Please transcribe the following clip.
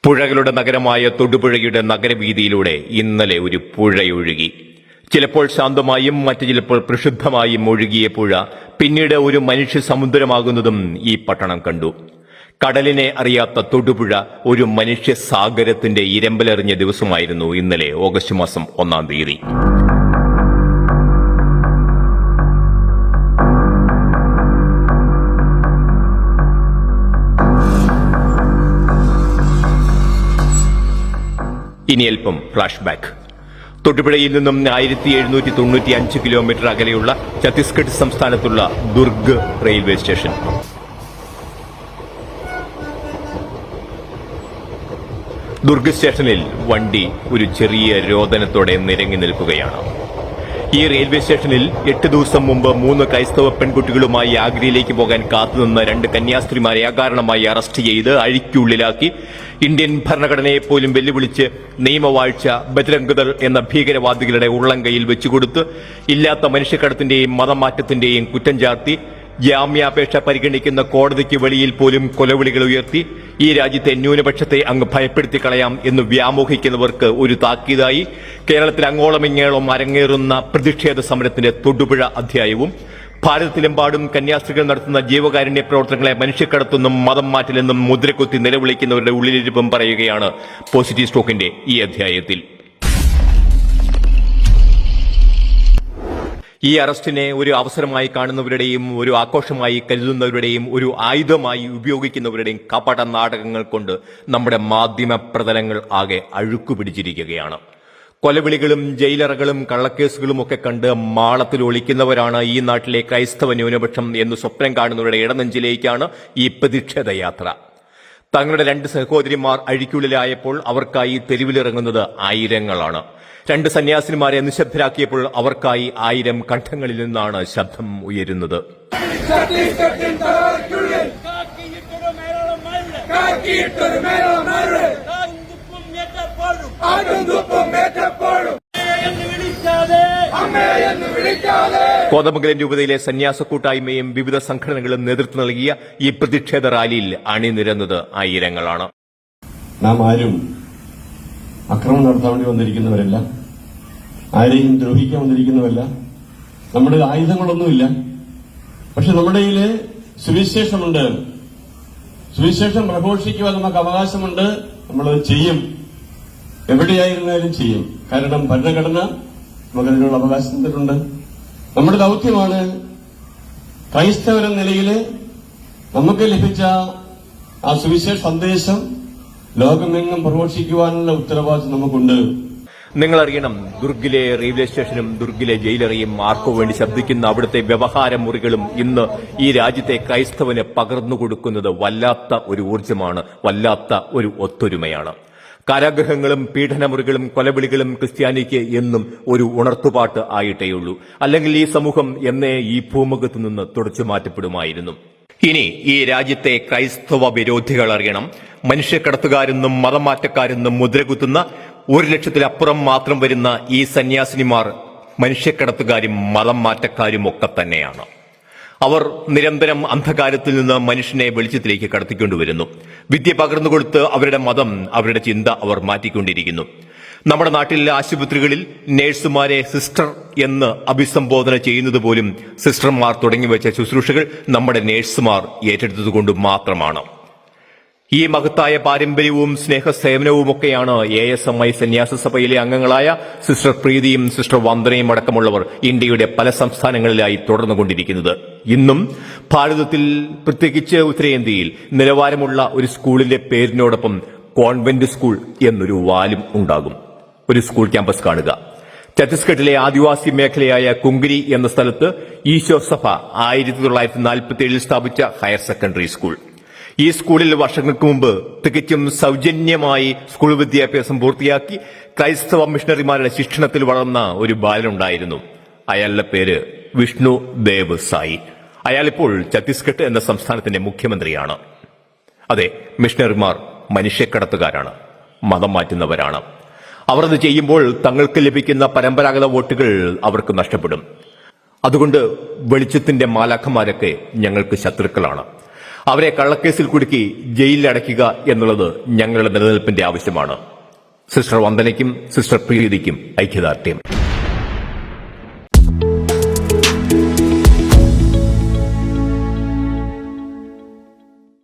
പുഴകളുടെ നഗരമായ തൊടുപുഴയുടെ നഗരവീതിയിലൂടെ ഇന്നലെ ഒരു പുഴയൊഴുകി. ചിലപ്പോൾ ശാന്തമായും മറ്റു ചിലപ്പോൾ പ്രക്ഷുബ്ധമായും ഒഴുകിയ പുഴ പിന്നീട് ഒരു മനുഷ്യ സമുദ്രമാകുന്നതും ഈ പട്ടണം കണ്ടു. കടലിനെ അറിയാത്ത തൊടുപുഴ ഒരു മനുഷ്യ സാഗരത്തിന്റെ ഇരമ്പലെറിഞ്ഞ ദിവസമായിരുന്നു ഇന്നലെ ഓഗസ്റ്റ് മാസം 1-ാം തീയതി. ഇനി അല്പം ഫ്ലാഷ് ബാക്ക്. തൊടുപുഴയിൽ നിന്നും 1795 കിലോമീറ്റർ അകലെയുള്ള ഛത്തീസ്ഗഡ് സംസ്ഥാനത്തുള്ള ദുർഗ് റെയിൽവേ സ്റ്റേഷൻ. ദുർഗ് സ്റ്റേഷനിൽ വണ്ടി ഒരു ചെറിയ രോദനത്തോടെ നിരങ്ങി നിൽക്കുകയാണ്. ഈ റെയിൽവേ സ്റ്റേഷനിൽ 8 ദിവസം മുമ്പ് 3 ക്രൈസ്തവ പെൺകുട്ടികളുമായി ആഗ്രയിലേക്ക് പോകാൻ കാത്തുനിന്ന 2 കന്യാസ്ത്രീമാരെ അകാരണമായി അറസ്റ്റ് ചെയ്ത് അഴിക്കുള്ളിലാക്കി ഇന്ത്യൻ ഭരണഘടനയെ പോലും വെല്ലുവിളിച്ച് നിയമവാഴ്ച ബജ്രംഗ്ദൾ എന്ന ഭീകരവാദികളുടെ ഉള്ളംകൈയിൽ വെച്ചുകൊടുത്ത് ഇല്ലാത്ത മനുഷ്യക്കടത്തിന്റെയും മതമാറ്റത്തിന്റെയും കുറ്റം ചാർത്തി ജാമ്യാപേക്ഷ പരിഗണിക്കുന്ന കോടതിക്ക് വെളിയിൽ പോലും കൊലവിളികൾ ഉയർത്തി ഈ രാജ്യത്തെ ന്യൂനപക്ഷത്തെ അങ്ങ് ഭയപ്പെടുത്തി കളയാം എന്ന് വ്യാമോഹിക്കുന്നവർക്ക് ഒരു താക്കീതായി കേരളത്തിൽ അങ്ങോളമിങ്ങോളം അരങ്ങേറുന്ന പ്രതിഷേധ സമരത്തിന്റെ തൊടുപുഴ അധ്യായവും ഭാരതത്തിലെമ്പാടും കന്യാസ്ത്രീകൾ നടത്തുന്ന ജീവകാരുണ്യ പ്രവർത്തനങ്ങളെ മനുഷ്യക്കടത്തെന്നും മതം മാറ്റിലെന്നും മുദ്രകുത്തി നിലവിളിക്കുന്നവരുടെ ഉള്ളിലിരിപ്പും പറയുകയാണ് പോസിറ്റീവ് സ്റ്റോക്കിന്റെ ഈ അധ്യായത്തിൽ. ഈ അറസ്റ്റിനെ ഒരു അവസരമായി കാണുന്നവരുടെയും ഒരു ആഘോഷമായി കരുതുന്നവരുടെയും ഒരു ആയുധമായി ഉപയോഗിക്കുന്നവരുടെയും കപട നാടകങ്ങൾ കൊണ്ട് നമ്മുടെ മാധ്യമ പ്രതലങ്ങൾ ആകെ അഴുക്കുപിടിച്ചിരിക്കുകയാണ്. കൊലവിളികളും ജയിലറകളും കള്ളക്കേസുകളും ഒക്കെ കണ്ട് മാളത്തിൽ ഒളിക്കുന്നവരാണ് ഈ നാട്ടിലെ ക്രൈസ്തവ ന്യൂനപക്ഷം എന്ന് സ്വപ്നം കാണുന്നവരുടെ ഇടനെഞ്ചിലേക്കാണ് ഈ പ്രതിഷേധ യാത്ര. തങ്ങളുടെ 2 സഹോദരിമാർ അഴിക്കുള്ളിലായപ്പോൾ അവർക്കായി തെരുവിലിറങ്ങുന്നത് ആയിരങ്ങളാണ്. 2 സന്യാസിനിമാരെ നിശബ്ദരാക്കിയപ്പോൾ അവർക്കായി 1000 കണ്ഠങ്ങളിൽ നിന്നാണ് ശബ്ദം ഉയരുന്നത്. കോതമംഗലം രൂപതയിലെ സന്യാസ കൂട്ടായ്മയും വിവിധ സംഘടനകളും നേതൃത്വം നൽകിയ ഈ പ്രതിഷേധ റാലിയിൽ അണിനിരന്നത് ആയിരങ്ങളാണ്. നാം ആരും അക്രമം നടത്താൻ വേണ്ടി വന്നിരിക്കുന്നവരല്ല, ആരെയും ദ്രോഹിക്കാൻ വന്നിരിക്കുന്നവരല്ല, നമ്മുടെ ആയുധങ്ങളൊന്നുമില്ല. പക്ഷെ നമ്മുടെ കയ്യിൽ സുവിശേഷമുണ്ട്. സുവിശേഷം പ്രഘോഷിക്കുവാൻ നമുക്ക് അവകാശമുണ്ട്. നമ്മളത് ചെയ്യും, എവിടെയായിരുന്നാലും ചെയ്യും. കാരണം ഭരണഘടന നമുക്കതിനുള്ള അവകാശം തന്നിട്ടുണ്ട്. നമ്മുടെ ദൌത്യമാണ് ക്രൈസ്തവരെന്ന നിലയിൽ നമുക്ക് ലഭിച്ച ആ സുവിശേഷ സന്ദേശം ലോകമെങ്ങും പ്രഘോഷിക്കുവാനുള്ള ഉത്തരവാദിത്വം നമുക്കുണ്ട്. നിങ്ങളറിയണം, ദുർഗിലെ റെയിൽവേ സ്റ്റേഷനും ദുർഗിലെ ജയിലറയും ആർക്കു വേണ്ടി ശബ്ദിക്കുന്ന അവിടുത്തെ വ്യവഹാര മുറികളും ഇന്ന് ഈ രാജ്യത്തെ ക്രൈസ്തവന് പകർന്നുകൊടുക്കുന്നത് വല്ലാത്ത ഒരു ഊർജ്ജമാണ്, വല്ലാത്ത ഒരു ഒത്തൊരുമയാണ്. കാരാഗൃഹങ്ങളും പീഡനമുറികളും കൊലവിളികളും ക്രിസ്ത്യാനിക്ക് എന്നും ഒരു ഉണർത്തുപാട്ട് ആയിട്ടേയുള്ളൂ. അല്ലെങ്കിൽ ഈ സമൂഹം എന്നേ ഈ ഭൂമുഖത്തു നിന്ന് തുടച്ചു മാറ്റപ്പെടുമായിരുന്നു. ഇനി ഈ രാജ്യത്തെ ക്രൈസ്തവ വിരോധികൾ അറിയണം, മനുഷ്യക്കടത്തുകാരെന്നും മതം മാറ്റക്കാരെന്നും മുദ്രകുത്തുന്ന 1,00,000-ലപ്പുറം മാത്രം വരുന്ന ഈ സന്യാസിനിമാർ മനുഷ്യക്കടത്തുകാരും മതം മാറ്റക്കാരും ഒക്കെ തന്നെയാണ്. അവർ നിരന്തരം അന്ധകാരത്തിൽ നിന്ന് മനുഷ്യനെ വെളിച്ചത്തിലേക്ക് കടത്തിക്കൊണ്ടുവരുന്നു. വിദ്യ പകർന്നുകൊടുത്ത് അവരുടെ മതം, അവരുടെ ചിന്ത അവർ മാറ്റിക്കൊണ്ടിരിക്കുന്നു. നമ്മുടെ നാട്ടിലെ ആശുപത്രികളിൽ നഴ്സുമാരെ സിസ്റ്റർ എന്ന് അഭിസംബോധന ചെയ്യുന്നത് പോലും സിസ്റ്റർമാർ തുടങ്ങിവെച്ച ശുശ്രൂഷകൾ നമ്മുടെ നഴ്സുമാർ ഏറ്റെടുത്തതുകൊണ്ട് മാത്രമാണ്. ഈ മഹത്തായ പാരമ്പര്യവും സ്നേഹസേവനവുമൊക്കെയാണ് ASMI സന്യാസ സഭയിലെ അംഗങ്ങളായ സിസ്റ്റർ പ്രീതിയും സിസ്റ്റർ വന്ദനയും അടക്കമുള്ളവർ ഇന്ത്യയുടെ പല സംസ്ഥാനങ്ങളിലായി തുടർന്നുകൊണ്ടിരിക്കുന്നത്. ഇന്നും ഭാരതത്തിൽ, പ്രത്യേകിച്ച് ഉത്തരേന്ത്യയിൽ നിലവാരമുള്ള ഒരു സ്കൂളിന്റെ പേരിനോടൊപ്പം കോൺവെന്റ് സ്കൂൾ എന്നൊരു വാലും ഉണ്ടാകും. ഒരു സ്കൂൾ ക്യാമ്പസ് കാണുക. ഛത്തീസ്ഗഡിലെ ആദിവാസി മേഖലയായ കുങ്കിരി എന്ന സ്ഥലത്ത് ഈശോ സഭ 1947 സ്ഥാപിച്ച ഹയർ സെക്കൻഡറി സ്കൂൾ. ഈ സ്കൂളിൽ വർഷങ്ങൾക്ക് മുമ്പ് തികച്ചും സൗജന്യമായി സ്കൂൾ വിദ്യാഭ്യാസം പൂർത്തിയാക്കി ക്രൈസ്തവ മിഷണറിമാരുടെ ശിക്ഷണത്തിൽ വളർന്ന ഒരു ബാലനുണ്ടായിരുന്നു. അയാളുടെ പേര് വിഷ്ണു ദേവ് സായി. അയാളിപ്പോൾ ഛത്തീസ്ഗഡ് എന്ന സംസ്ഥാനത്തിന്റെ മുഖ്യമന്ത്രിയാണ്. അതെ, മിഷണറിമാർ മനുഷ്യക്കടത്തുകാരാണ്, മതം മാറ്റുന്നവരാണ്. അവർ അത് ചെയ്യുമ്പോൾ തങ്ങൾക്ക് ലഭിക്കുന്ന പരമ്പരാഗത വോട്ടുകൾ അവർക്ക് നഷ്ടപ്പെടും. അതുകൊണ്ട് വെളിച്ചത്തിന്റെ മാലാഖമാരൊക്കെ ഞങ്ങൾക്ക് ശത്രുക്കളാണ്. അവരെ കള്ളക്കേസിൽ കുടുക്കി ജയിലിൽ അടയ്ക്കുക എന്നുള്ളത് ഞങ്ങളുടെ നിലനിൽപ്പിന്റെ ആവശ്യമാണ്. സിസ്റ്റർ വന്ദനയ്ക്കും സിസ്റ്റർ പ്രീതിക്കും ഐക്യദാർഢ്യം.